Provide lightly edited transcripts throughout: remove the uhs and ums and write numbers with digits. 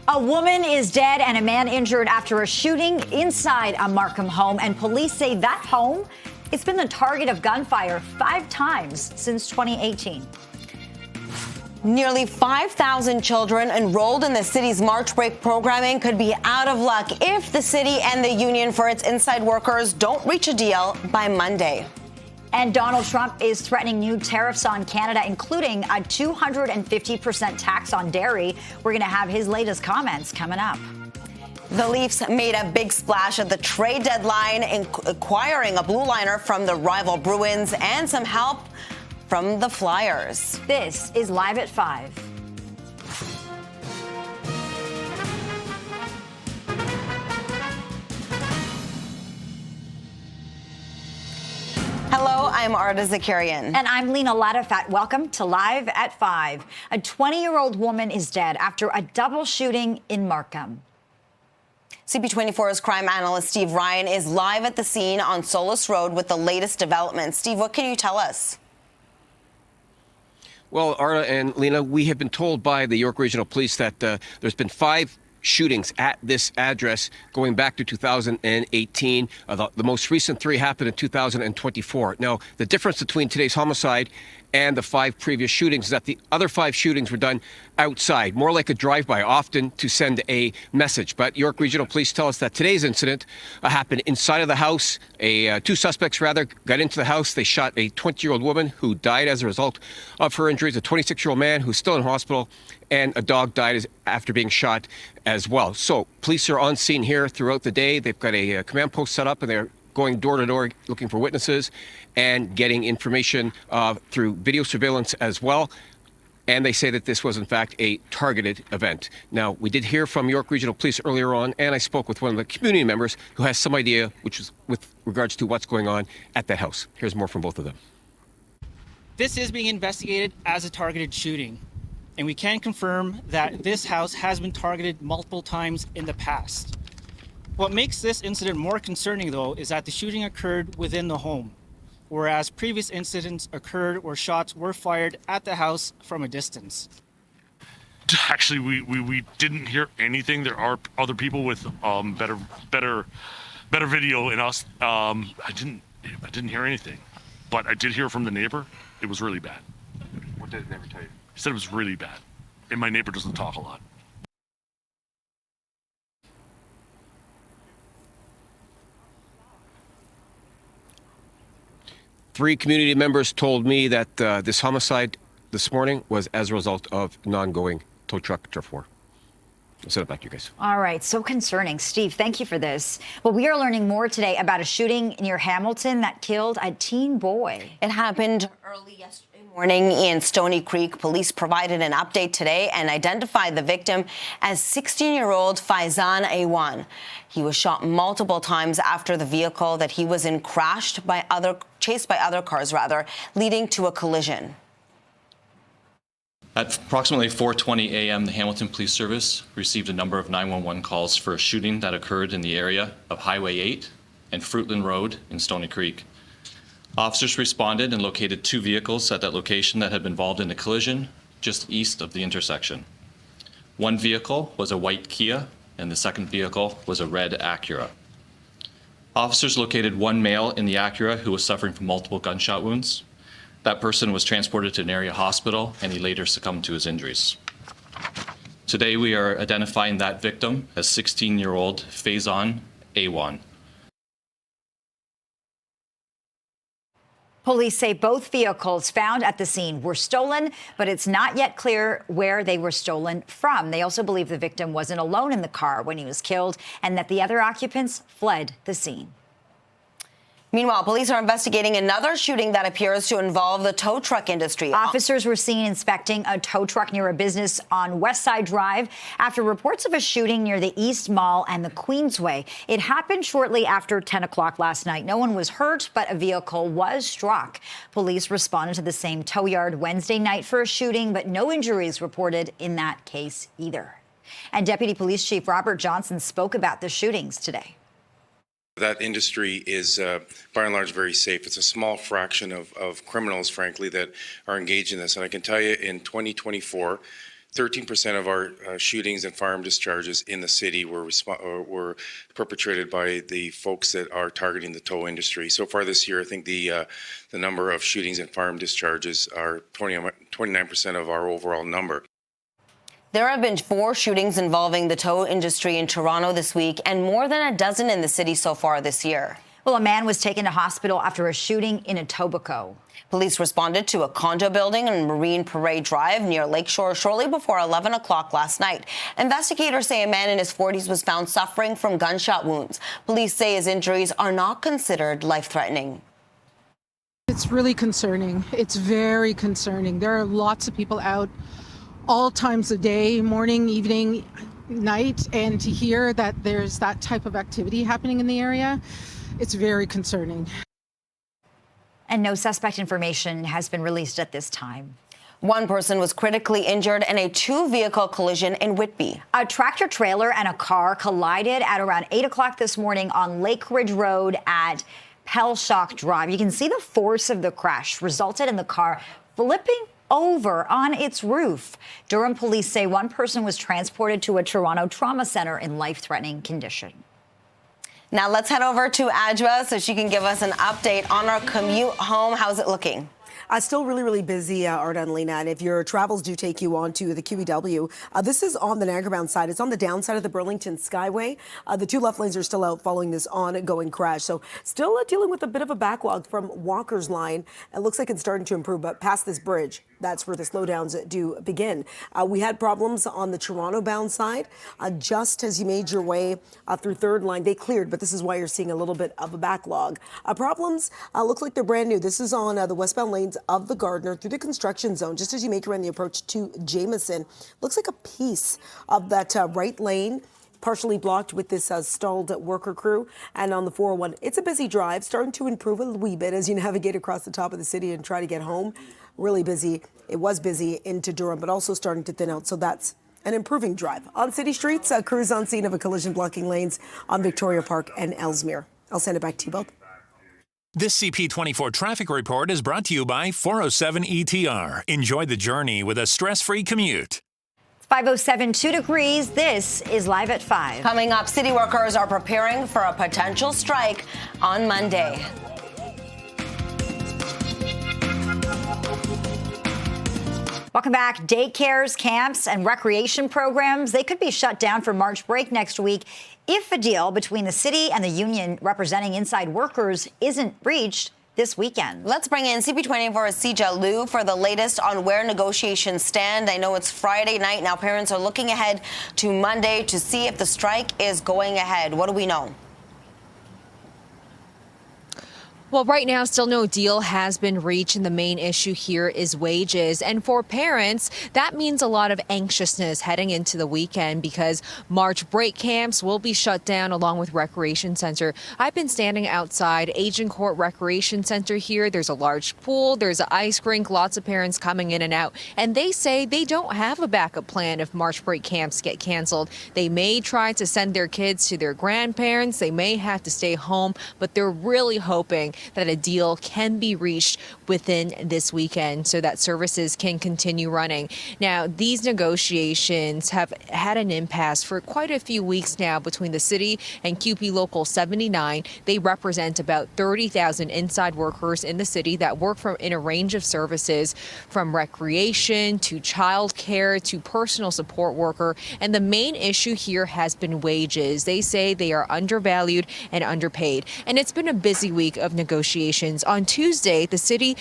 A woman is dead and a man injured after a shooting inside a Markham home, and police say that home has been the target of gunfire 5 times since 2018. Nearly 5,000 children enrolled in the city's March break programming could be out of luck if the city and the union for its inside workers don't reach a deal by Monday. And Donald Trump is threatening new tariffs on Canada, including a 250% tax on dairy. We're going to have his latest comments coming up. The Leafs made a big splash at the trade deadline, acquiring a blue liner from the rival Bruins and some help from the Flyers. This is Live at 5. Hello, I'm Arda Zakarian. And I'm Lena Ladifat. Welcome to Live at 5. A 20-year-old woman is dead after a double shooting in Markham. CP24's crime analyst Steve Ryan is live at the scene on Solis Road with the latest developments. Steve, what can you tell us? Well, Arda and Lena, we have been told by the York Regional Police that there's been 5 shootings at this address going back to 2018. The most recent 3 happened in 2024. Now, the difference between today's homicide and the 5 previous shootings is that the other 5 shootings were done outside, more like a drive-by, often to send a message. But York Regional Police tell us that today's incident happened inside of the house. 2 suspects, rather, got into the house. They shot a 20-year-old woman who died as a result of her injuries, a 26-year-old man who's still in hospital, and a dog died after being shot as well. So police are on scene here throughout the day. They've got a command post set up, and they're going door to door looking for witnesses and getting information through video surveillance as well. And they say that this was, in fact, a targeted event. Now, we did hear from York Regional Police earlier on, and I spoke with one of the community members who has some idea, which is with regards to what's going on at that house. Here's more from both of them. This is being investigated as a targeted shooting, and we can confirm that this house has been targeted multiple times in the past. What makes this incident more concerning, though, is that the shooting occurred within the home, whereas previous incidents occurred where shots were fired at the house from a distance. Actually, we didn't hear anything. There are other people with better video in us. I didn't hear anything, but I did hear from the neighbor. It was really bad. What did the neighbor tell you? He said it was really bad, and my neighbor doesn't talk a lot. Three community members told me that this homicide this morning was as a result of an ongoing tow truck turf war. I'll send it back to you guys. All right, so concerning. Steve, thank you for this. Well, we are learning more today about a shooting near Hamilton that killed a teen boy. It happened early yesterday morning in Stony Creek. Police provided an update today and identified the victim as 16-year-old Faizan A1. He was shot multiple times after the vehicle that he was in chased by other cars, leading to a collision. At approximately 4:20 a.m., the Hamilton Police Service received a number of 911 calls for a shooting that occurred in the area of Highway 8 and Fruitland Road in Stony Creek. Officers responded and located 2 vehicles at that location that had been involved in a collision just east of the intersection. One vehicle was a white Kia, and the second vehicle was a red Acura. Officers located one male in the Acura who was suffering from multiple gunshot wounds. That person was transported to an area hospital, and he later succumbed to his injuries. Today, we are identifying that victim as 16-year-old Faizan A1. Police say both vehicles found at the scene were stolen, but it's not yet clear where they were stolen from. They also believe the victim wasn't alone in the car when he was killed and that the other occupants fled the scene. Meanwhile, police are investigating another shooting that appears to involve the tow truck industry. Officers were seen inspecting a tow truck near a business on West Side Drive after reports of a shooting near the East Mall and the Queensway. It happened shortly after 10 o'clock last night. No one was hurt, but a vehicle was struck. Police responded to the same tow yard Wednesday night for a shooting, but no injuries reported in that case either. And Deputy Police Chief Robert Johnson spoke about the shootings today. That industry is, by and large, very safe. It's a small fraction of criminals, frankly, that are engaged in this. And I can tell you in 2024, 13% of our shootings and firearm discharges in the city were perpetrated by the folks that are targeting the tow industry. So far this year, I think the number of shootings and firearm discharges are 29% of our overall number. There have been 4 shootings involving the tow industry in Toronto this week and more than a dozen in the city so far this year. Well, a man was taken to hospital after a shooting in Etobicoke. Police responded to a condo building on Marine Parade Drive near Lakeshore shortly before 11 o'clock last night. Investigators say a man in his 40s was found suffering from gunshot wounds. Police say his injuries are not considered life-threatening. It's really concerning. It's very concerning. There are lots of people out all times of day, morning, evening, night, and to hear that there's that type of activity happening in the area, it's very concerning. And no suspect information has been released at this time. One person was critically injured in a 2-vehicle collision in Whitby. A tractor trailer and a car collided at around 8 o'clock this morning on Lake Ridge Road at Pelshock Drive. You can see the force of the crash resulted in the car flipping over on its roof. Durham police say one person was transported to a Toronto trauma center in life-threatening condition. Now let's head over to Adwa so she can give us an update on our commute home. How's it looking? Still really busy, Arda and Lena. And if your travels do take you on to the QEW, this is on the Niagara-bound side. It's on the downside of the Burlington Skyway. The 2 left lanes are still out following this ongoing crash. So still dealing with a bit of a backlog from Walker's Line. It looks like it's starting to improve, but past this bridge, that's where the slowdowns do begin. We had problems on the Toronto-bound side. Just as you made your way through Third Line, they cleared, but this is why you're seeing a little bit of a backlog. Problems look like they're brand new. This is on the westbound lanes of the Gardner through the construction zone. Just as you make your way on the approach to Jameson, looks like a piece of that right lane partially blocked with this stalled worker crew. And on the 401, it's a busy drive, starting to improve a wee bit as you navigate across the top of the city and try to get home. Really busy. It was busy into Durham, but also starting to thin out. So that's an improving drive. On city streets, crews on scene of a collision blocking lanes on Victoria Park and Ellesmere. I'll send it back to you both. This CP24 traffic report is brought to you by 407 ETR. Enjoy the journey with a stress-free commute. 507, 2 degrees. This is Live at 5. Coming up, city workers are preparing for a potential strike on Monday. Welcome back. Daycares, camps, and recreation programs, they could be shut down for March break next week if a deal between the city and the union representing inside workers isn't reached this weekend. Let's bring in CP24's Sija Liu for the latest on where negotiations stand. I know it's Friday night. Now parents are looking ahead to Monday to see if the strike is going ahead. What do we know? Well, right now, still no deal has been reached, and the main issue here is wages. And for parents, that means a lot of anxiousness heading into the weekend because March break camps will be shut down along with Recreation Center. I've been standing outside Agincourt Recreation Center here. There's a large pool, there's an ice rink, lots of parents coming in and out. And they say they don't have a backup plan if March break camps get canceled. They may try to send their kids to their grandparents. They may have to stay home, but they're really hoping that a deal can be reached within this weekend so that services can continue running. Now, these negotiations have had an impasse for quite a few weeks now between the city and QP Local 79. They represent about 30,000 inside workers in the city that work in a range of services from recreation to childcare to personal support worker. And the main issue here has been wages. They say they are undervalued and underpaid. And it's been a busy week of negotiations. On Tuesday, the city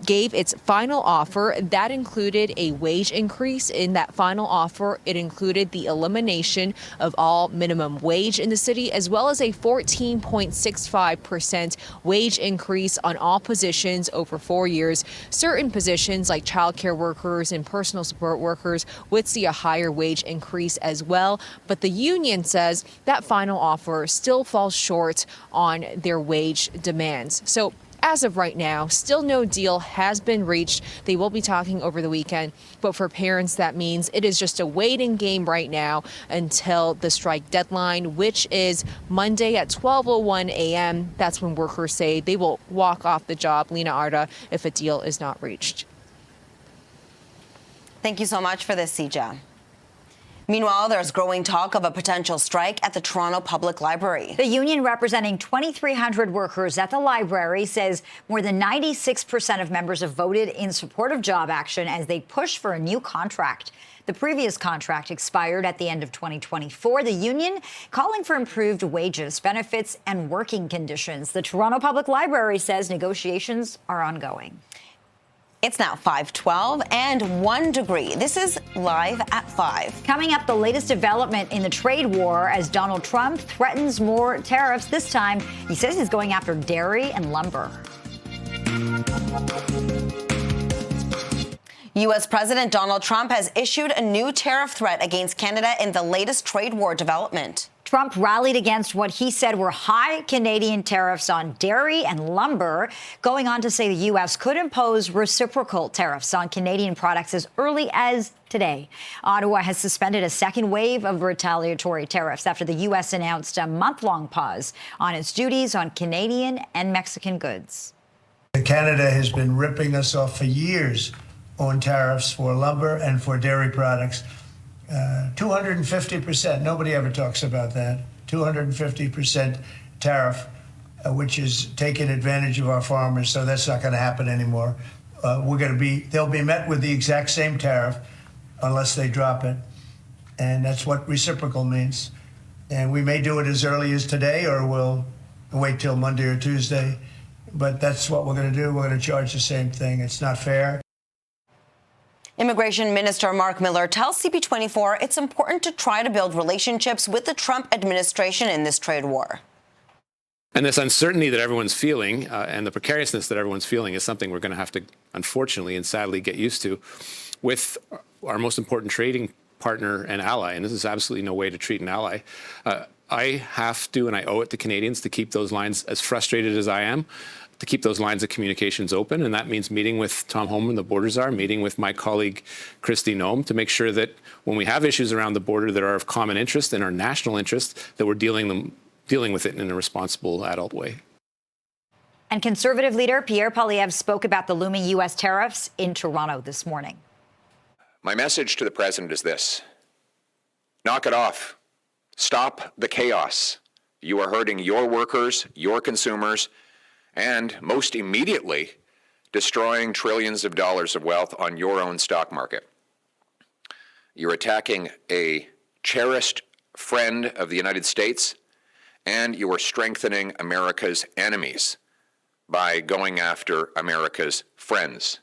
gave its final offer. That included a wage increase. In that final offer, it included the elimination of all minimum wage in the city, as well as a 14.65% wage increase on all positions over 4 years. Certain positions like childcare workers and personal support workers would see a higher wage increase as well. But the union says that final offer still falls short on their wage demands. So as of right now, still no deal has been reached. They will be talking over the weekend. But for parents, that means it is just a waiting game right now until the strike deadline, which is Monday at 12:01 a.m. That's when workers say they will walk off the job, Lena Arda, if a deal is not reached. Thank you so much for this, Sija. Meanwhile, there's growing talk of a potential strike at the Toronto Public Library. The union representing 2,300 workers at the library says more than 96% of members have voted in support of job action as they push for a new contract. The previous contract expired at the end of 2024. The union calling for improved wages, benefits, and working conditions. The Toronto Public Library says negotiations are ongoing. It's now 5:12 and 1 degree. This is Live at 5. Coming up, the latest development in the trade war as Donald Trump threatens more tariffs. This time, he says he's going after dairy and lumber. U.S. President Donald Trump has issued a new tariff threat against Canada in the latest trade war development. Trump rallied against what he said were high Canadian tariffs on dairy and lumber, going on to say the U.S. could impose reciprocal tariffs on Canadian products as early as today. Ottawa has suspended a second wave of retaliatory tariffs after the U.S. announced a month-long pause on its duties on Canadian and Mexican goods. Canada has been ripping us off for years on tariffs for lumber and for dairy products. 250%. Nobody ever talks about that. 250% tariff, which is taking advantage of our farmers. So that's not going to happen anymore. They'll be met with the exact same tariff unless they drop it. And that's what reciprocal means. And we may do it as early as today, or we'll wait till Monday or Tuesday. But that's what we're going to do. We're going to charge the same thing. It's not fair. Immigration Minister Mark Miller tells CP24 it's important to try to build relationships with the Trump administration in this trade war. And this uncertainty that everyone's feeling and the precariousness that everyone's feeling is something we're going to have to, unfortunately and sadly, get used to with our most important trading partner and ally. And this is absolutely no way to treat an ally. I have to, and I owe it to Canadians to keep those lines, as frustrated as I am, to keep those lines of communications open. And that means meeting with Tom Homan, the border czar, meeting with my colleague, Kristi Noem, to make sure that when we have issues around the border that are of common interest and our national interest, that we're dealing with it in a responsible adult way. And Conservative leader Pierre Poilievre spoke about the looming U.S. tariffs in Toronto this morning. My message to the president is this: knock it off. Stop the chaos. You are hurting your workers, your consumers, and most immediately destroying trillions of dollars of wealth on your own stock market. You're attacking a cherished friend of the United States, and you are strengthening America's enemies by going after America's friends.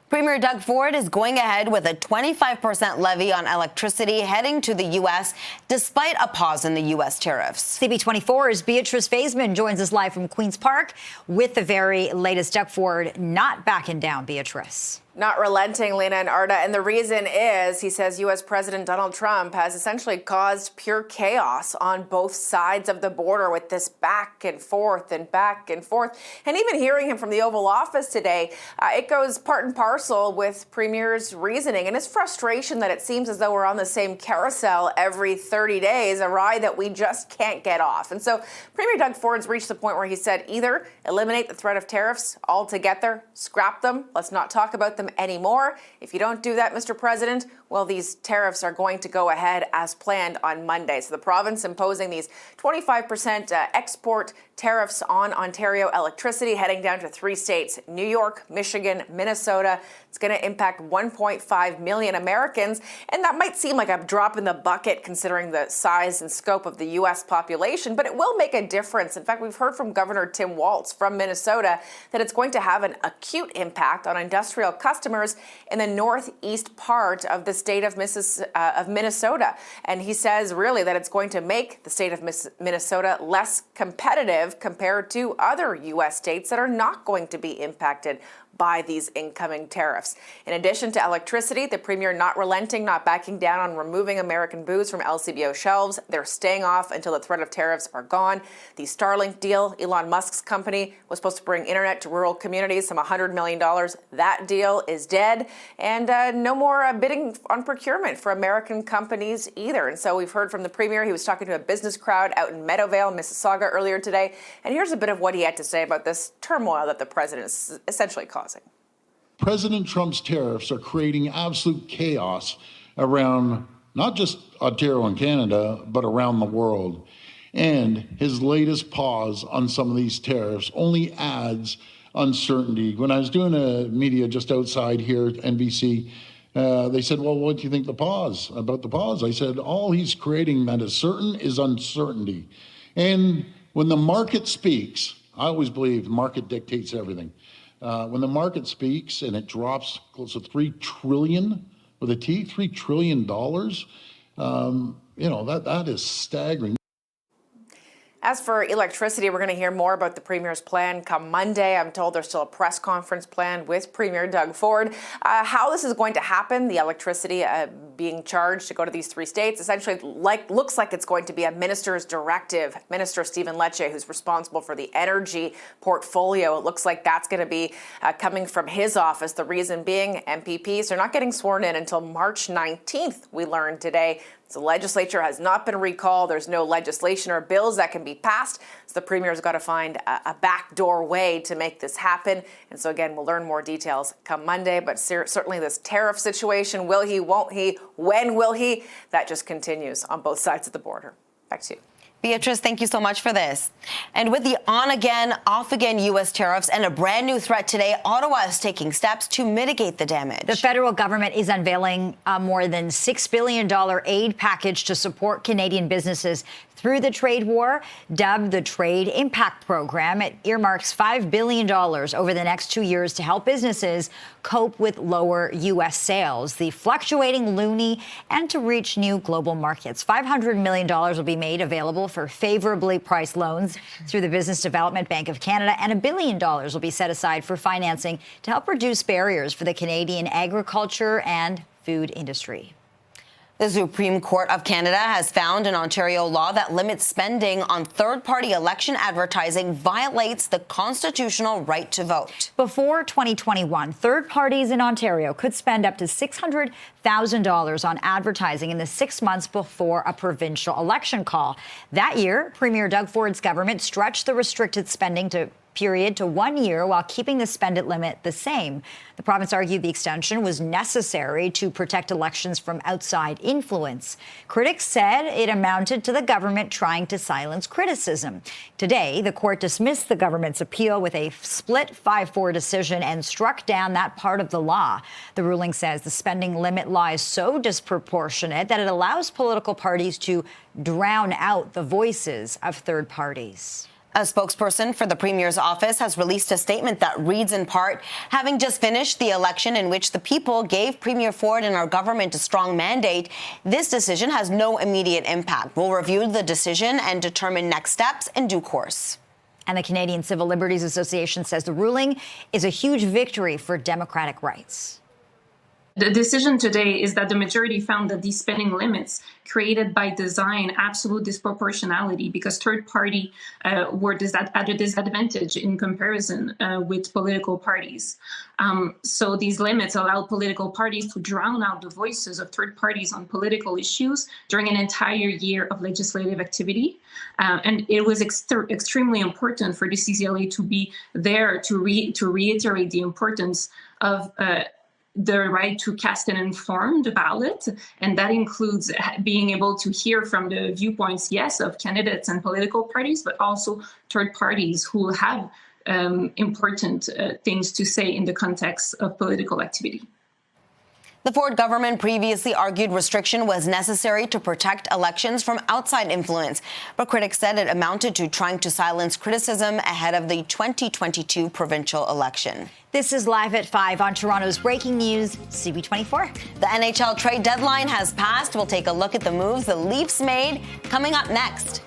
Premier Doug Ford is going ahead with a 25% levy on electricity heading to the U.S. despite a pause in the U.S. tariffs. CP24's Beatrice Faisman joins us live from Queen's Park with the very latest. Doug Ford not backing down, Beatrice. Not relenting, Lena and Arda. And the reason is, he says, U.S. President Donald Trump has essentially caused pure chaos on both sides of the border with this back and forth and back and forth. And even hearing him from the Oval Office today, it goes part and parcel with Premier's reasoning and his frustration that it seems as though we're on the same carousel every 30 days, a ride that we just can't get off. And so Premier Doug Ford's reached the point where he said either eliminate the threat of tariffs altogether, scrap them, let's not talk about them anymore. If you don't do that, Mr. President, well, these tariffs are going to go ahead as planned on Monday. So the province imposing these 25% export tariffs on Ontario electricity, heading down to 3 states, New York, Michigan, Minnesota. It's going to impact 1.5 million Americans. And that might seem like a drop in the bucket considering the size and scope of the U.S. population, but it will make a difference. In fact, we've heard from Governor Tim Walz from Minnesota that it's going to have an acute impact on industrial customers in the northeast part of the state of Minnesota. And he says really that it's going to make the state of Minnesota less competitive compared to other U.S. states that are not going to be impacted by these incoming tariffs. In addition to electricity, the Premier not relenting, not backing down on removing American booze from LCBO shelves. They're staying off until the threat of tariffs are gone. The Starlink deal, Elon Musk's company, was supposed to bring internet to rural communities, some $100 million. That deal is dead. And no more bidding on procurement for American companies either. And so we've heard from the Premier. He was talking to a business crowd out in Meadowvale, Mississauga earlier today. And here's a bit of what he had to say about this turmoil that the president is essentially causing. President Trump's tariffs are creating absolute chaos around not just Ontario and Canada, but around the world. And his latest pause on some of these tariffs only adds uncertainty. When I was doing a media just outside here at NBC, they said, well, what do you think about the pause? I said, all he's creating that is certain is uncertainty. And when the market speaks, I always believe the market dictates everything. When the market speaks and it drops close to $3 trillion, with a T, $3 trillion, that is staggering. As for electricity, we're going to hear more about the Premier's plan come Monday. I'm told there's still a press conference planned with Premier Doug Ford. How this is going to happen, the electricity being charged to go to these 3 states, essentially looks like it's going to be a minister's directive. Minister Stephen Lecce, who's responsible for the energy portfolio, it looks like that's going to be coming from his office. The reason being MPPs are not getting sworn in until March 19th, we learned today. The legislature has not been recalled. There's no legislation or bills that can be passed. So the Premier's got to find a backdoor way to make this happen. And so, again, we'll learn more details come Monday. But certainly this tariff situation, will he, won't he, when will he? That just continues on both sides of the border. Back to you. Beatrice, thank you so much for this. And with the on-again, off-again U.S. tariffs and a brand new threat today, Ottawa is taking steps to mitigate the damage. The federal government is unveiling a more than $6 billion aid package to support Canadian businesses through the trade war, dubbed the Trade Impact Program. It earmarks $5 billion over the next 2 years to help businesses cope with lower U.S. sales, the fluctuating loonie, and to reach new global markets. $500 million will be made available for favorably priced loans through the Business Development Bank of Canada, and $1 billion will be set aside for financing to help reduce barriers for the Canadian agriculture and food industry. The Supreme Court of Canada has found an Ontario law that limits spending on third-party election advertising violates the constitutional right to vote. Before 2021, third parties in Ontario could spend up to $600,000 on advertising in the 6 months before a provincial election call. That year, Premier Doug Ford's government stretched the restricted spending period to 1 year while keeping the spend it limit the same. The province argued the extension was necessary to protect elections from outside influence. Critics said it amounted to the government trying to silence criticism. Today, the court dismissed the government's appeal with a split 5-4 decision and struck down that part of the law. The ruling says the spending limit law is so disproportionate that it allows political parties to drown out the voices of third parties. A spokesperson for the Premier's office has released a statement that reads in part, having just finished the election in which the people gave Premier Ford and our government a strong mandate, this decision has no immediate impact. We'll review the decision and determine next steps in due course. And the Canadian Civil Liberties Association says the ruling is a huge victory for democratic rights. The decision today is that the majority found that these spending limits created by design absolute disproportionality because third party were at a disadvantage in comparison with political parties. So these limits allow political parties to drown out the voices of third parties on political issues during an entire year of legislative activity. And it was extremely important for the CCLA to be there to reiterate the importance of the right to cast an informed ballot, and that includes being able to hear from the viewpoints, yes, of candidates and political parties, but also third parties who have important things to say in the context of political activity. The Ford government previously argued restriction was necessary to protect elections from outside influence, but critics said it amounted to trying to silence criticism ahead of the 2022 provincial election. This is Live at 5 on Toronto's breaking news, CP24. The NHL trade deadline has passed. We'll take a look at the moves the Leafs made coming up next.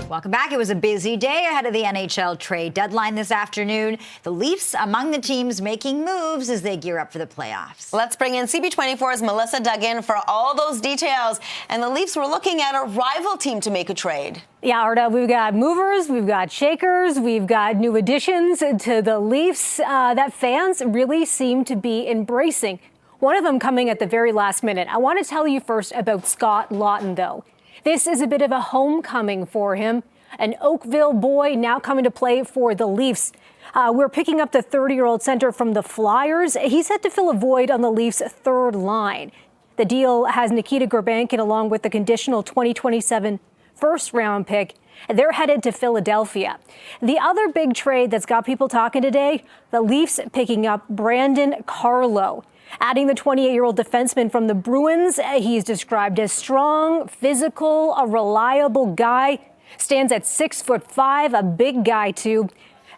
Welcome back. It was a busy day ahead of the NHL trade deadline this afternoon. The Leafs among the teams making moves as they gear up for the playoffs. Let's bring in CP24's Melissa Duggan for all those details. And the Leafs were looking at a rival team to make a trade. Yeah, Arda, we've got movers, we've got shakers, we've got new additions to the Leafs that fans really seem to be embracing. One of them coming at the very last minute. I want to tell you first about Scott Laughton, though. This is a bit of a homecoming for him. An Oakville boy now coming to play for the Leafs. We're picking up the 30-year-old center from the Flyers. He's set to fill a void on the Leafs' third line. The deal has Nikita Gurbankin along with the conditional 2027 first-round pick. They're headed to Philadelphia. The other big trade that's got people talking today, the Leafs picking up Brandon Carlo. Adding the 28-year-old defenseman from the Bruins, he's described as strong, physical, a reliable guy. Stands at 6'5", a big guy too.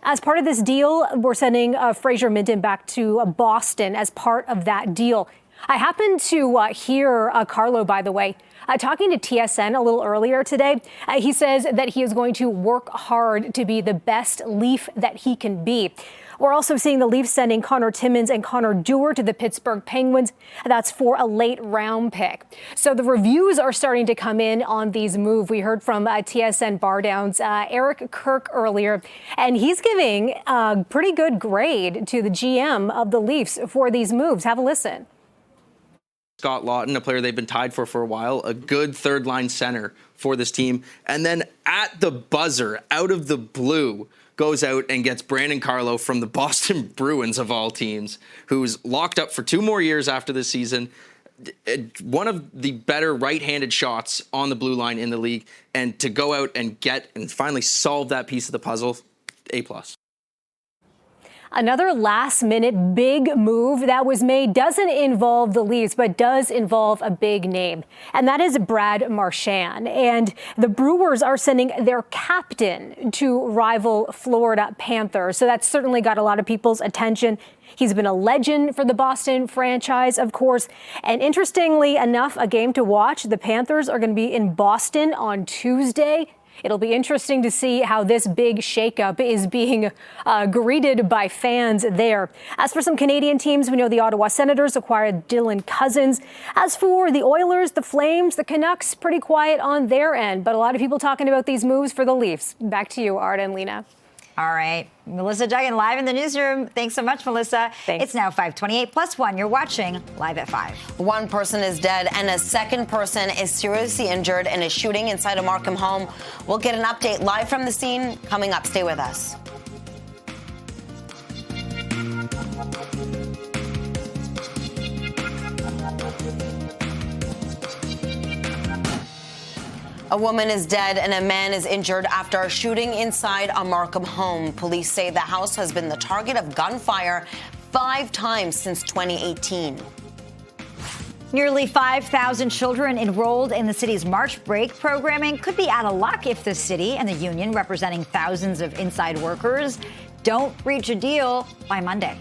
As part of this deal, we're sending Fraser Minton back to Boston as part of that deal. I happened to hear Carlo, by the way, talking to TSN a little earlier today. He says that he is going to work hard to be the best Leaf that he can be. We're also seeing the Leafs sending Connor Timmins and Connor Dewar to the Pittsburgh Penguins. That's for a late round pick. So the reviews are starting to come in on these moves. We heard from TSN Bardown's Eric Kirk earlier, and he's giving a pretty good grade to the GM of the Leafs for these moves. Have a listen. Scott Lawton, a player they've been tied for a while, a good third-line center for this team. And then at the buzzer, out of the blue, goes out and gets Brandon Carlo from the Boston Bruins, of all teams, who's locked up for 2 more years after this season. One of the better right-handed shots on the blue line in the league. And to go out and get and finally solve that piece of the puzzle, A+. Another last-minute big move that was made doesn't involve the Leafs, but does involve a big name, and that is Brad Marchand. And the Brewers are sending their captain to rival Florida Panthers, so that's certainly got a lot of people's attention. He's been a legend for the Boston franchise, of course. And interestingly enough, a game to watch. The Panthers are going to be in Boston on Tuesday. It'll be interesting to see how this big shakeup is being greeted by fans there. As for some Canadian teams, we know the Ottawa Senators acquired Dylan Cousins. As for the Oilers, the Flames, the Canucks, pretty quiet on their end. But a lot of people talking about these moves for the Leafs. Back to you, Art and Lena. All right. Melissa Duggan live in the newsroom. Thanks so much, Melissa. Thanks. It's now 5:28+1. You're watching Live at 5. One person is dead and a second person is seriously injured in a shooting inside a Markham home. We'll get an update live from the scene coming up. Stay with us. A woman is dead and a man is injured after a shooting inside a Markham home. Police say the house has been the target of gunfire 5 times since 2018. Nearly 5,000 children enrolled in the city's March break programming could be out of luck if the city and the union, representing thousands of inside workers, don't reach a deal by Monday.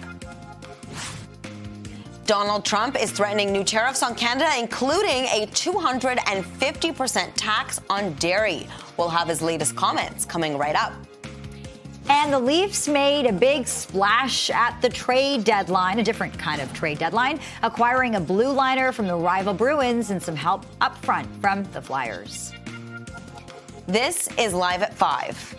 Donald Trump is threatening new tariffs on Canada, including a 250% tax on dairy. We'll have his latest comments coming right up. And the Leafs made a big splash at the trade deadline, a different kind of trade deadline, acquiring a blue liner from the rival Bruins and some help up front from the Flyers. This is Live at 5.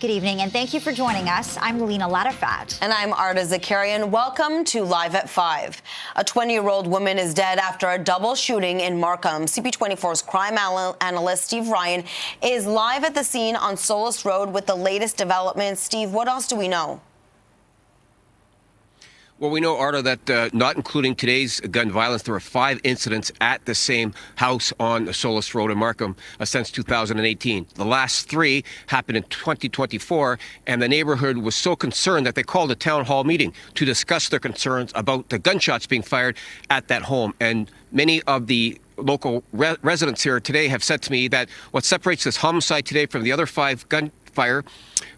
Good evening, and thank you for joining us. I'm Lena Latifat. And I'm Arda Zakarian. Welcome to Live at 5. A 20-year-old woman is dead after a double shooting in Markham. CP24's crime analyst Steve Ryan is live at the scene on Solis Road with the latest developments. Steve, what else do we know? Well, we know, Arda, that not including today's gun violence, there were 5 incidents at the same house on Solis Road in Markham since 2018. The last 3 happened in 2024, and the neighborhood was so concerned that they called a town hall meeting to discuss their concerns about the gunshots being fired at that home. And many of the local residents here today have said to me that what separates this homicide today from the other 5 gunfire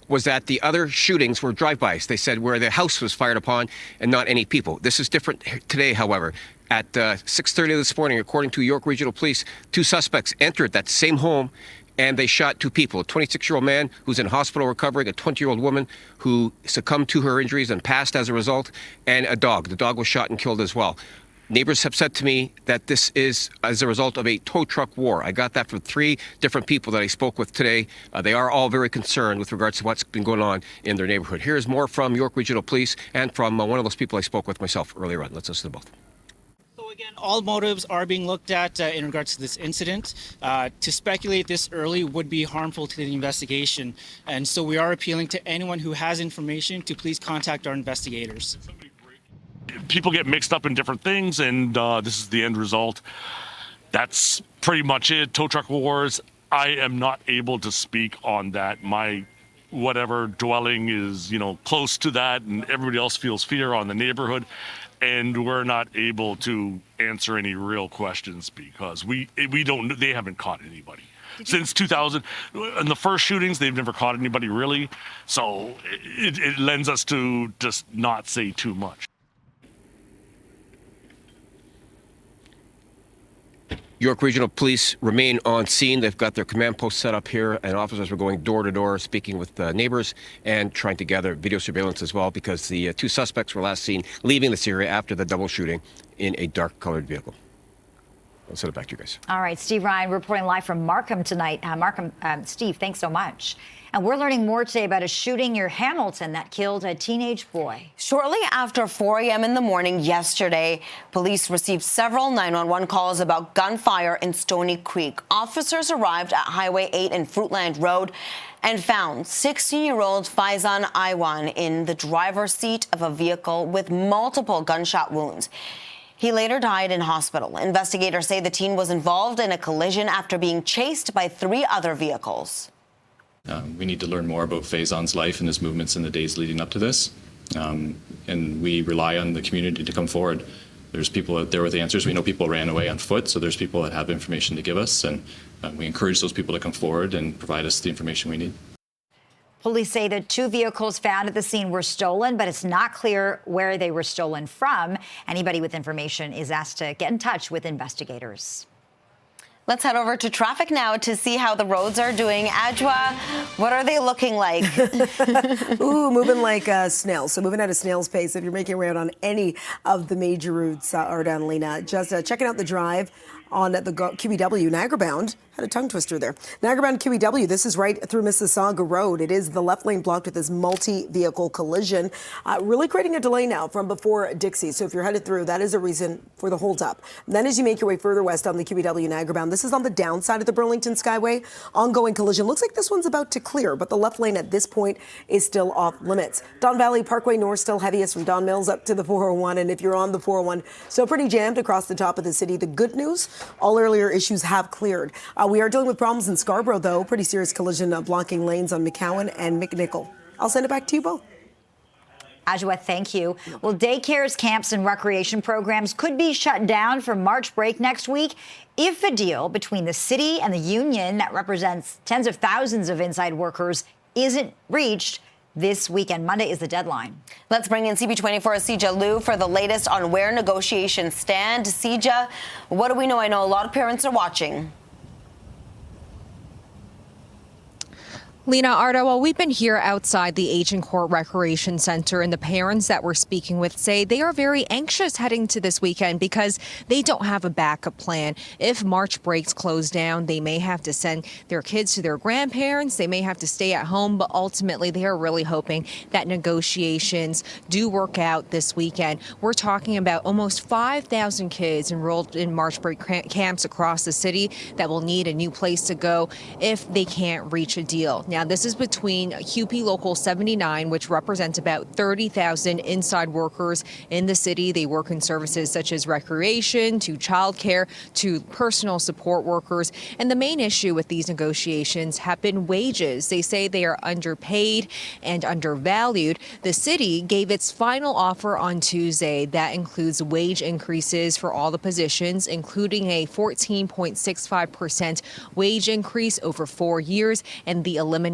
was that the other shootings were drive-bys. They said where the house was fired upon and not any people. This is different today, however. At 6:30 this morning, according to York Regional Police, 2 suspects entered that same home and they shot 2 people, a 26-year-old man who's in hospital recovering, a 20-year-old woman who succumbed to her injuries and passed as a result, and a dog. The dog was shot and killed as well. Neighbors have said to me that this is as a result of a tow truck war. I got that from 3 different people that I spoke with today. They are all very concerned with regards to what's been going on in their neighborhood. Here's more from York Regional Police and from one of those people I spoke with myself earlier on. Let's listen to both. So again, all motives are being looked at in regards to this incident. To speculate this early would be harmful to the investigation. And so we are appealing to anyone who has information to please contact our investigators. People get mixed up in different things, and this is the end result. That's pretty much it. Tow truck wars. I am not able to speak on that. My whatever dwelling is, close to that, and everybody else feels fear on the neighborhood. And we're not able to answer any real questions because we don't. They haven't caught anybody since 2000. In the first shootings, they've never caught anybody really. So it lends us to just not say too much. York Regional Police remain on scene. They've got their command post set up here, and officers are going door to door, speaking with neighbors and trying to gather video surveillance as well, because the two suspects were last seen leaving this area after the double shooting in a dark-colored vehicle. I'll send it back to you guys. All right, Steve Ryan reporting live from Markham tonight. Steve, thanks so much. And we're learning more today about a shooting near Hamilton that killed a teenage boy. Shortly after 4 a.m. in the morning yesterday, police received several 911 calls about gunfire in Stony Creek. Officers arrived at Highway 8 and Fruitland Road and found 16-year-old Faizan Iwan in the driver's seat of a vehicle with multiple gunshot wounds. He later died in hospital. Investigators say the teen was involved in a collision after being chased by 3 other vehicles. We need to learn more about Faizan's life and his movements in the days leading up to this. And we rely on the community to come forward. There's people out there with answers. We know people ran away on foot, so there's people that have information to give us. And we encourage those people to come forward and provide us the information we need. Police say the 2 vehicles found at the scene were stolen, but it's not clear where they were stolen from. Anybody with information is asked to get in touch with investigators. Let's head over to traffic now to see how the roads are doing. Ajwa, what are they looking like? Ooh, moving like snails. So moving at a snail's pace if you're making your way out on any of the major routes, Arda and Lena. Just checking out the drive on the QEW Niagara bound. Had a tongue twister there. Niagara bound QEW, this is right through Mississauga Road. It is the left lane blocked with this multi-vehicle collision, really creating a delay now from before Dixie. So if you're headed through, that is a reason for the holdup. Then as you make your way further west on the QEW Niagara bound, this is on the downside of the Burlington Skyway. Ongoing collision. Looks like this one's about to clear, but the left lane at this point is still off limits. Don Valley Parkway North still heaviest from Don Mills up to the 401. And if you're on the 401, still pretty jammed across the top of the city. The good news, all earlier issues have cleared. We are dealing with problems in Scarborough, though. Pretty serious collision blocking lanes on McCowan and McNichol. I'll send it back to you both. Ajwa, thank you. Well, daycares, camps, and recreation programs could be shut down for March break next week if a deal between the city and the union that represents tens of thousands of inside workers isn't reached this weekend. Monday is the deadline. Let's bring in CP24 Sija Liu for the latest on where negotiations stand. Sija, what do we know? I know a lot of parents are watching. Lena, Arda, well, we've been here outside the Agincourt Recreation Center, and the parents that we're speaking with say they are very anxious heading to this weekend because they don't have a backup plan. If March breaks close down, they may have to send their kids to their grandparents. They may have to stay at home, but ultimately they are really hoping that negotiations do work out this weekend. We're talking about almost 5,000 kids enrolled in March break camps across the city that will need a new place to go if they can't reach a deal. Now, this is between QP Local 79, which represents about 30,000 inside workers in the city. They work in services such as recreation, to childcare, to personal support workers. And the main issue with these negotiations have been wages. They say they are underpaid and undervalued. The city gave its final offer on Tuesday. That includes wage increases for all the positions, including a 14.65% wage increase over 4 years and the elimination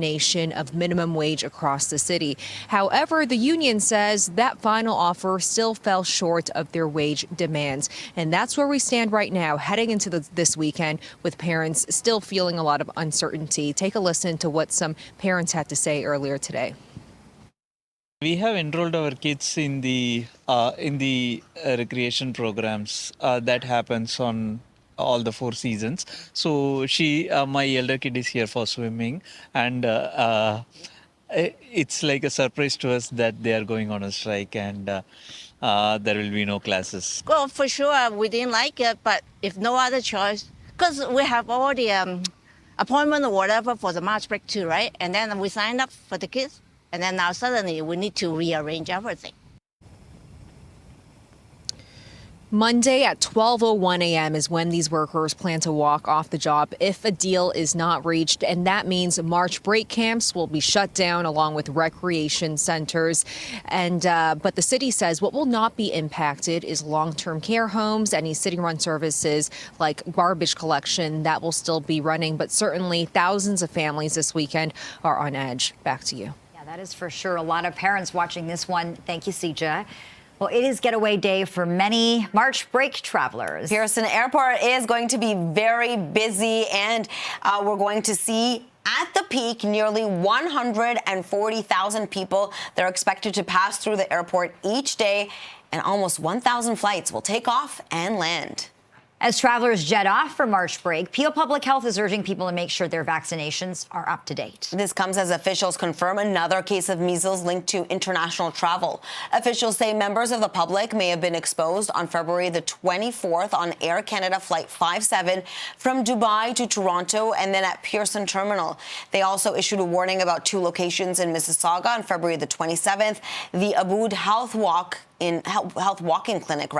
of minimum wage across the city. However, the union says that final offer still fell short of their wage demands. And that's where we stand right now, heading into this weekend with parents still feeling a lot of uncertainty. Take a listen to what some parents had to say earlier today. We have enrolled our kids in the recreation programs that happens on all the 4 seasons. So my elder kid is here for swimming, and it's like a surprise to us that they are going on a strike. And there will be no classes. Well, for sure, we didn't like it, but if no other choice, because we have all the appointment or whatever for the March break too, right? And then we signed up for the kids, and then now suddenly we need to rearrange everything. Monday at 12:01 a.m. is when these workers plan to walk off the job if a deal is not reached. And that means March break camps will be shut down along with recreation centers. And but the city says what will not be impacted is long-term care homes, any city-run services like garbage collection that will still be running. But certainly thousands of families this weekend are on edge. Back to you. Yeah, that is for sure. A lot of parents watching this one. Thank you, CJ. Well, it is getaway day for many March break travelers. Pearson Airport is going to be very busy, and we're going to see at the peak nearly 140,000 people. They're expected to pass through the airport each day, and almost 1,000 flights will take off and land. As travelers jet off for March break, Peel Public Health is urging people to make sure their vaccinations are up to date. This comes as officials confirm another case of measles linked to international travel. Officials say members of the public may have been exposed on February the 24th on Air Canada Flight 57 from Dubai to Toronto and then at Pearson Terminal. They also issued a warning about 2 locations in Mississauga on February the 27th, the Abood Health Walking Clinic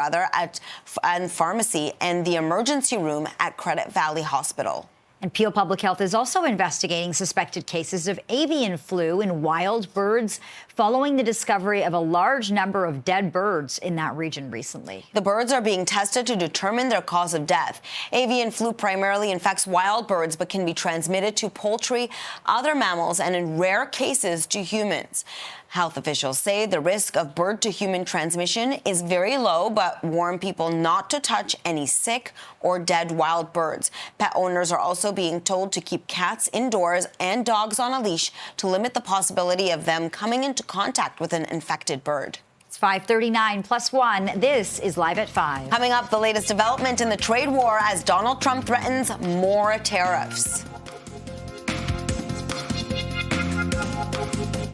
and Pharmacy, and the emergency room at Credit Valley Hospital. And Peel Public Health is also investigating suspected cases of avian flu in wild birds following the discovery of a large number of dead birds in that region recently. The birds are being tested to determine their cause of death. Avian flu primarily infects wild birds but can be transmitted to poultry, other mammals, and in rare cases to humans. Health officials say the risk of bird-to-human transmission is very low, but warn people not to touch any sick or dead wild birds. Pet owners are also being told to keep cats indoors and dogs on a leash to limit the possibility of them coming into contact with an infected bird. It's 5:39 plus 1. This is Live at 5. Coming up, the latest development in the trade war as Donald Trump threatens more tariffs.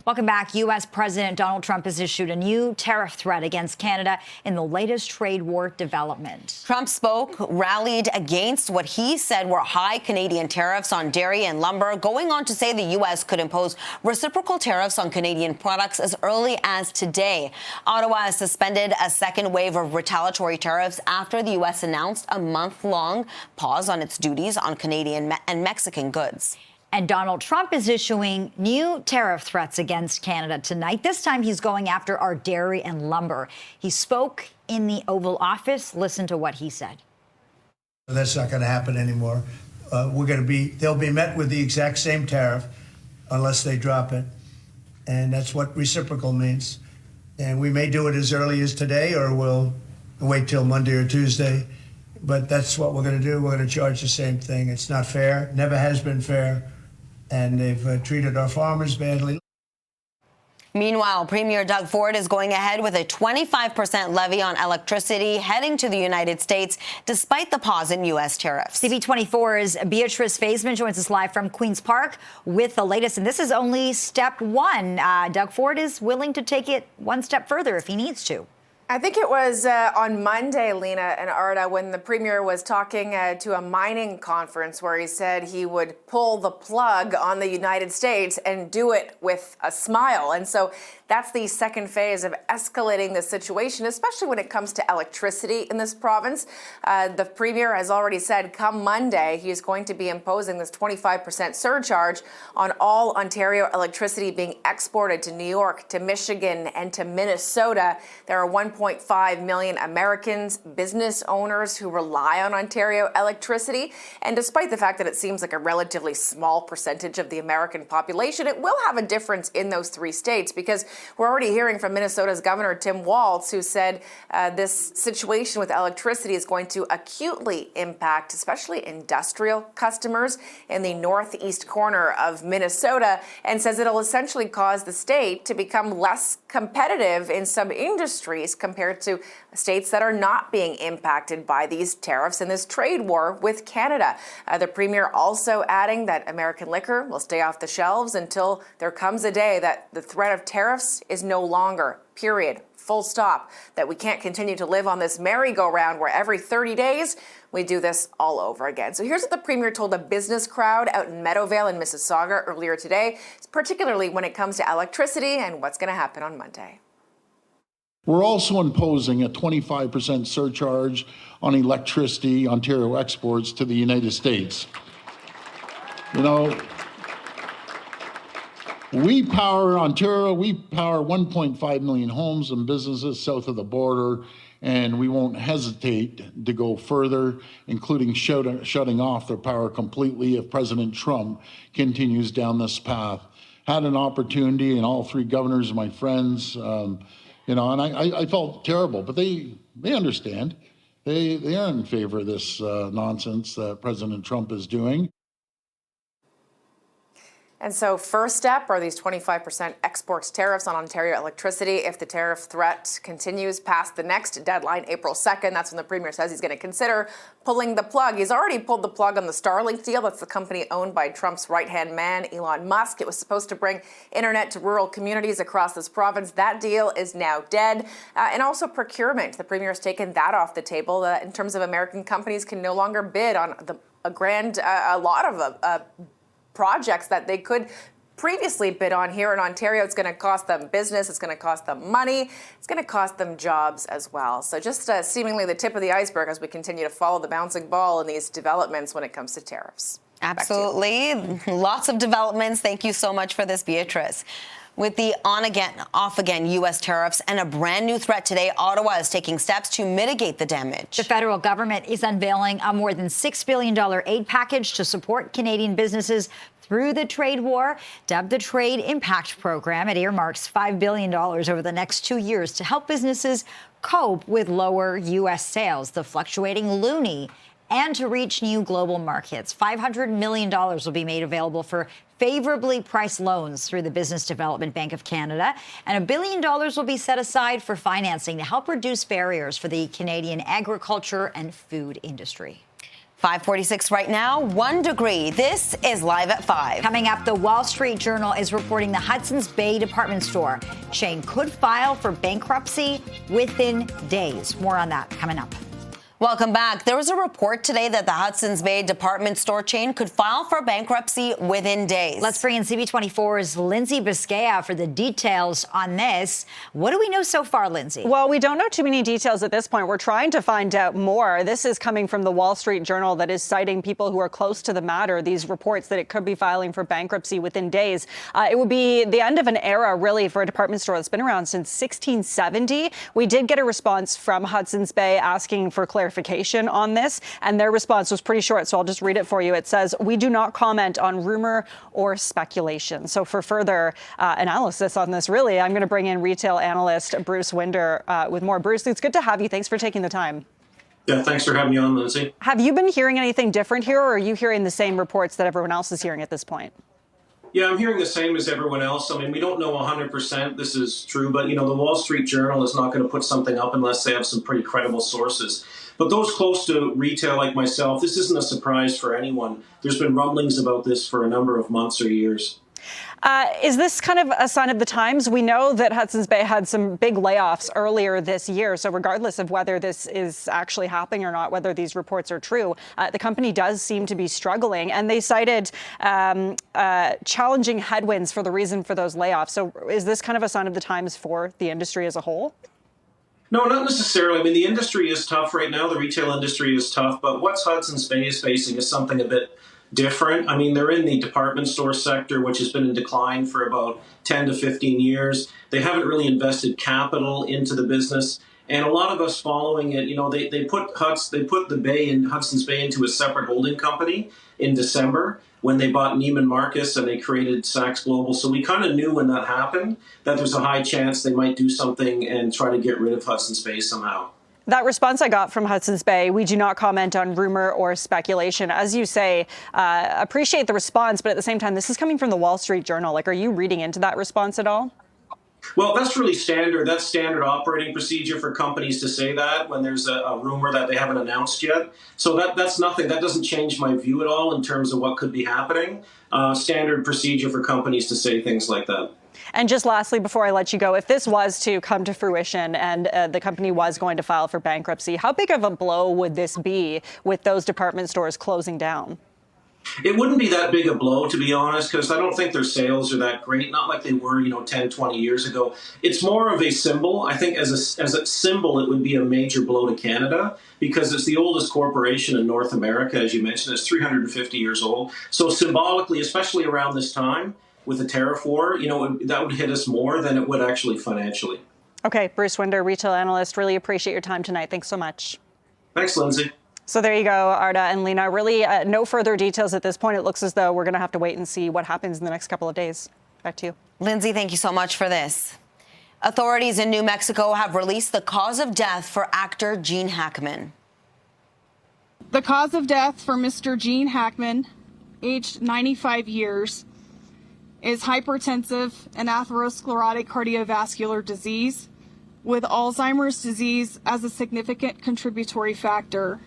Welcome back. U.S. President Donald Trump has issued a new tariff threat against Canada in the latest trade war development. Trump rallied against what he said were high Canadian tariffs on dairy and lumber, going on to say the U.S. could impose reciprocal tariffs on Canadian products as early as today. Ottawa has suspended a second wave of retaliatory tariffs after the U.S. announced a month-long pause on its duties on Canadian and Mexican goods. And Donald Trump is issuing new tariff threats against Canada tonight. This time he's going after our dairy and lumber. He spoke in the Oval Office. Listen to what he said. That's not going to happen anymore. They'll be met with the exact same tariff unless they drop it. And that's what reciprocal means. And we may do it as early as today, or we'll wait till Monday or Tuesday. But that's what we're going to do. We're going to charge the same thing. It's not fair. Never has been fair. And they've treated our farmers badly. Meanwhile, Premier Doug Ford is going ahead with a 25% levy on electricity heading to the United States, despite the pause in U.S. tariffs. CP24's Beatrice Faisman joins us live from Queen's Park with the latest. And this is only step one. Doug Ford is willing to take it one step further if he needs to. I think it was on Monday, Lena and Arda, when the premier was talking to a mining conference where he said he would pull the plug on the United States and do it with a smile. And so that's the second phase of escalating the situation, especially when it comes to electricity in this province. The premier has already said come Monday, he is going to be imposing this 25% surcharge on all Ontario electricity being exported to New York, to Michigan, and to Minnesota. There are 1.5 million Americans, business owners who rely on Ontario electricity. And despite the fact that it seems like a relatively small percentage of the American population, it will have a difference in those 3 states, because we're already hearing from Minnesota's Governor Tim Walz, who said this situation with electricity is going to acutely impact especially industrial customers in the northeast corner of Minnesota, and says it'll essentially cause the state to become less competitive in some industries compared to states that are not being impacted by these tariffs and this trade war with Canada. The premier also adding that American liquor will stay off the shelves until there comes a day that the threat of tariffs is no longer, period, full stop, that we can't continue to live on this merry-go-round where every 30 days we do this all over again. So here's what the Premier told a business crowd out in Meadowvale in Mississauga earlier today, particularly when it comes to electricity and what's going to happen on Monday. We're also imposing a 25% surcharge on electricity Ontario exports to the United States. You know, we power Ontario, we power 1.5 million homes and businesses south of the border, and we won't hesitate to go further, including shutting off their power completely if President Trump continues down this path. Had an opportunity, and all three governors, my friends, you know, and I felt terrible, but they understand. They are in favor of this nonsense that President Trump is doing. And so first step are these 25% exports tariffs on Ontario electricity. If the tariff threat continues past the next deadline, April 2nd, that's when the Premier says he's going to consider pulling the plug. He's already pulled the plug on the Starlink deal. That's the company owned by Trump's right-hand man, Elon Musk. It was supposed to bring internet to rural communities across this province. That deal is now dead. And also procurement. The Premier has taken that off the table in terms of American companies can no longer bid on a lot of projects that they could previously bid on here in Ontario. It's going to cost them business. It's going to cost them money. It's going to cost them jobs as well. So just seemingly the tip of the iceberg as we continue to follow the bouncing ball in these developments when it comes to tariffs. Absolutely. Lots of developments. Thank you so much for this, Beatrice. With the on-again, off-again U.S. tariffs and a brand new threat today, Ottawa is taking steps to mitigate the damage. The federal government is unveiling a more than $6 billion aid package to support Canadian businesses through the trade war. Dubbed the Trade Impact Program, it earmarks $5 billion over the next 2 years to help businesses cope with lower U.S. sales, the fluctuating loonie, and to reach new global markets. $500 million will be made available for favorably priced loans through the Business Development Bank of Canada, and $1 billion will be set aside for financing to help reduce barriers for the Canadian agriculture and food industry. 5:46 right now, 1 degree. This is Live at 5. Coming up, the Wall Street Journal is reporting the Hudson's Bay department store chain could file for bankruptcy within days. More on that coming up. Welcome back. There was a report today that the Hudson's Bay department store chain could file for bankruptcy within days. Let's bring in CP24's Lindsay Biscaya for the details on this. What do we know so far, Lindsay? Well, we don't know too many details at this point. We're trying to find out more. This is coming from the Wall Street Journal that is citing people who are close to the matter, these reports that it could be filing for bankruptcy within days. It would be the end of an era, really, for a department store that's been around since 1670. We did get a response from Hudson's Bay asking for clarification on this, and their response was pretty short, so I'll just read it for you. It says, "We do not comment on rumor or speculation." So for further analysis on this, really, I'm going to bring in retail analyst Bruce Winder with more. Bruce, it's good to have you. Thanks for taking the time. Yeah, thanks for having me on, Lindsay. Have you been hearing anything different here, or are you hearing the same reports that everyone else is hearing at this point? Yeah, I'm hearing the same as everyone else. I mean, we don't know 100% this is true, but, the Wall Street Journal is not going to put something up unless they have some pretty credible sources. But those close to retail like myself, this isn't a surprise for anyone. There's been rumblings about this for a number of months or years. Is this kind of a sign of the times? We know that Hudson's Bay had some big layoffs earlier this year. So regardless of whether this is actually happening or not, whether these reports are true, the company does seem to be struggling. And they cited challenging headwinds for the reason for those layoffs. So is this kind of a sign of the times for the industry as a whole? No, not necessarily. I mean, the industry is tough right now. The retail industry is tough. But what Hudson's Bay is facing is something a bit different. I mean, they're in the department store sector, which has been in decline for about 10 to 15 years. They haven't really invested capital into the business. And a lot of us following it, they put the Bay and Hudson's Bay into a separate holding company in December when they bought Neiman Marcus and they created Saks Global. So we kind of knew when that happened that there's a high chance they might do something and try to get rid of Hudson's Bay somehow. That response I got from Hudson's Bay, we do not comment on rumor or speculation. As you say, appreciate the response, but at the same time, this is coming from the Wall Street Journal. Like, are you reading into that response at all? Well, that's really standard. That's standard operating procedure for companies to say that when there's a rumor that they haven't announced yet. So that's nothing. That doesn't change my view at all in terms of what could be happening. Standard procedure for companies to say things like that. And just lastly, before I let you go, if this was to come to fruition and the company was going to file for bankruptcy, how big of a blow would this be with those department stores closing down? It wouldn't be that big a blow, to be honest, because I don't think their sales are that great, not like they were, 10, 20 years ago. It's more of a symbol. I think as a symbol, it would be a major blow to Canada because it's the oldest corporation in North America, as you mentioned. It's 350 years old. So symbolically, especially around this time with the tariff war, that would hit us more than it would actually financially. Okay, Bruce Winder, retail analyst, really appreciate your time tonight. Thanks so much. Thanks, Lindsay. So there you go, Arda and Lena. Really no further details at this point. It looks as though we're going to have to wait and see what happens in the next couple of days. Back to you. Lindsay, thank you so much for this. Authorities in New Mexico have released the cause of death for actor Gene Hackman. The cause of death for Mr. Gene Hackman, aged 95 years, is hypertensive and atherosclerotic cardiovascular disease with Alzheimer's disease as a significant contributory factor.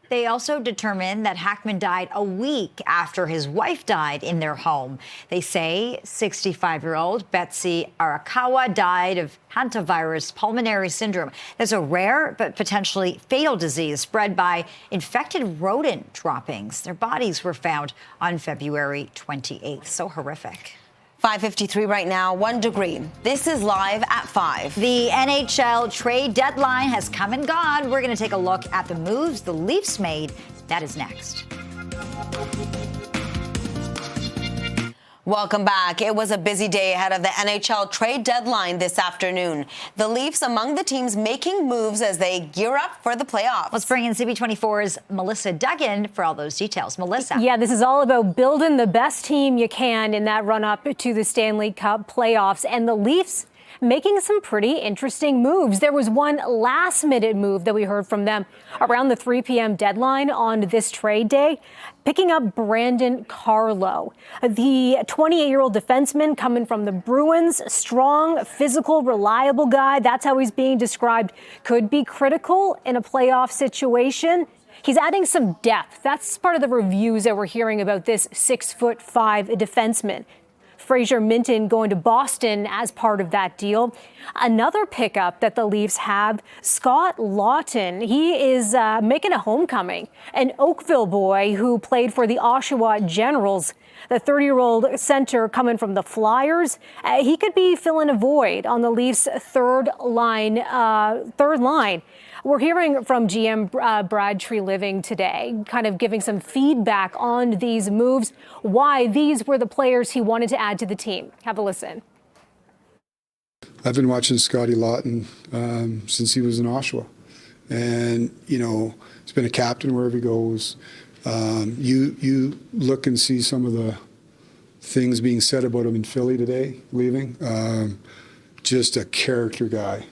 They also determined that Hackman died a week after his wife died in their home. They say 65-year-old Betsy Arakawa died of hantavirus pulmonary syndrome. That's a rare but potentially fatal disease spread by infected rodent droppings. Their bodies were found on February 28th. So horrific. 5:53 right now, 1 degree. This is Live at 5. The NHL trade deadline has come and gone. We're going to take a look at the moves the Leafs made. That is next. Welcome back. It was a busy day ahead of the NHL trade deadline this afternoon. The Leafs among the teams making moves as they gear up for the playoffs. Let's bring in CP24's Melissa Duggan for all those details. Melissa. Yeah, this is all about building the best team you can in that run-up to the Stanley Cup playoffs. And the Leafs making some pretty interesting moves. There was one last-minute move that we heard from them around the 3 p.m. deadline on this trade day, picking up Brandon Carlo. The 28-year-old defenseman coming from the Bruins, strong, physical, reliable guy. That's how he's being described. Could be critical in a playoff situation. He's adding some depth. That's part of the reviews that we're hearing about this 6'5" defenseman. Fraser Minton going to Boston as part of that deal. Another pickup that the Leafs have, Scott Lawton. He is making a homecoming, an Oakville boy who played for the Oshawa Generals. The 30-year-old center coming from the Flyers. He could be filling a void on the Leafs' third line. We're hearing from GM Brad Treliving today, kind of giving some feedback on these moves, why these were the players he wanted to add to the team. Have a listen. I've been watching Scotty Lawton since he was in Oshawa. And, he's been a captain wherever he goes. You look and see some of the things being said about him in Philly today, leaving. Just a character guy.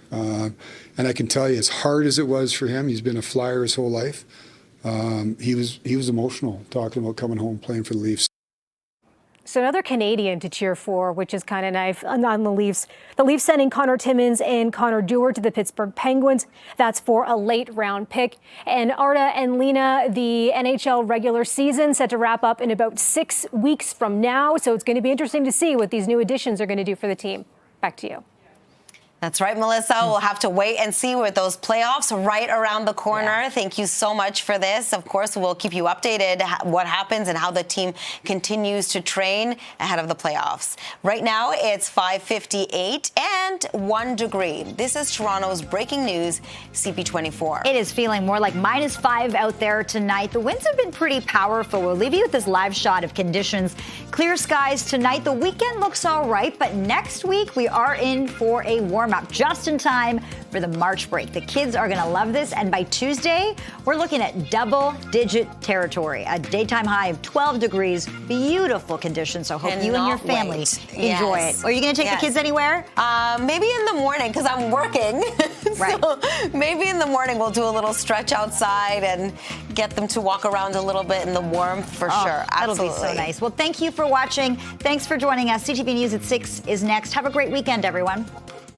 And I can tell you, as hard as it was for him, he's been a Flyer his whole life. He was emotional talking about coming home, playing for the Leafs. So another Canadian to cheer for, which is kind of nice on the Leafs. The Leafs sending Connor Timmins and Connor Dewar to the Pittsburgh Penguins. That's for a late-round pick. And Arda and Lena, the NHL regular season set to wrap up in about 6 weeks from now. So it's going to be interesting to see what these new additions are going to do for the team. Back to you. That's right, Melissa. We'll have to wait and see with those playoffs right around the corner. Yeah. Thank you so much for this. Of course, we'll keep you updated what happens and how the team continues to train ahead of the playoffs. Right now, it's 5:58 and 1 degree. This is Toronto's breaking news, CP24. It is feeling more like -5 out there tonight. The winds have been pretty powerful. We'll leave you with this live shot of conditions. Clear skies tonight. The weekend looks all right, but next week we are in for a warm up just in time for the March break. The kids are going to love this, and by Tuesday, we're looking at double-digit territory. A daytime high of 12 degrees. Beautiful conditions, so hope you and your family enjoy it. Are you going to take the kids anywhere? Maybe in the morning, because I'm working. Right. So maybe in the morning we'll do a little stretch outside and get them to walk around a little bit in the warmth for sure. Absolutely. That'll be so nice. Well, thank you for watching. Thanks for joining us. CTV News at 6 is next. Have a great weekend, everyone.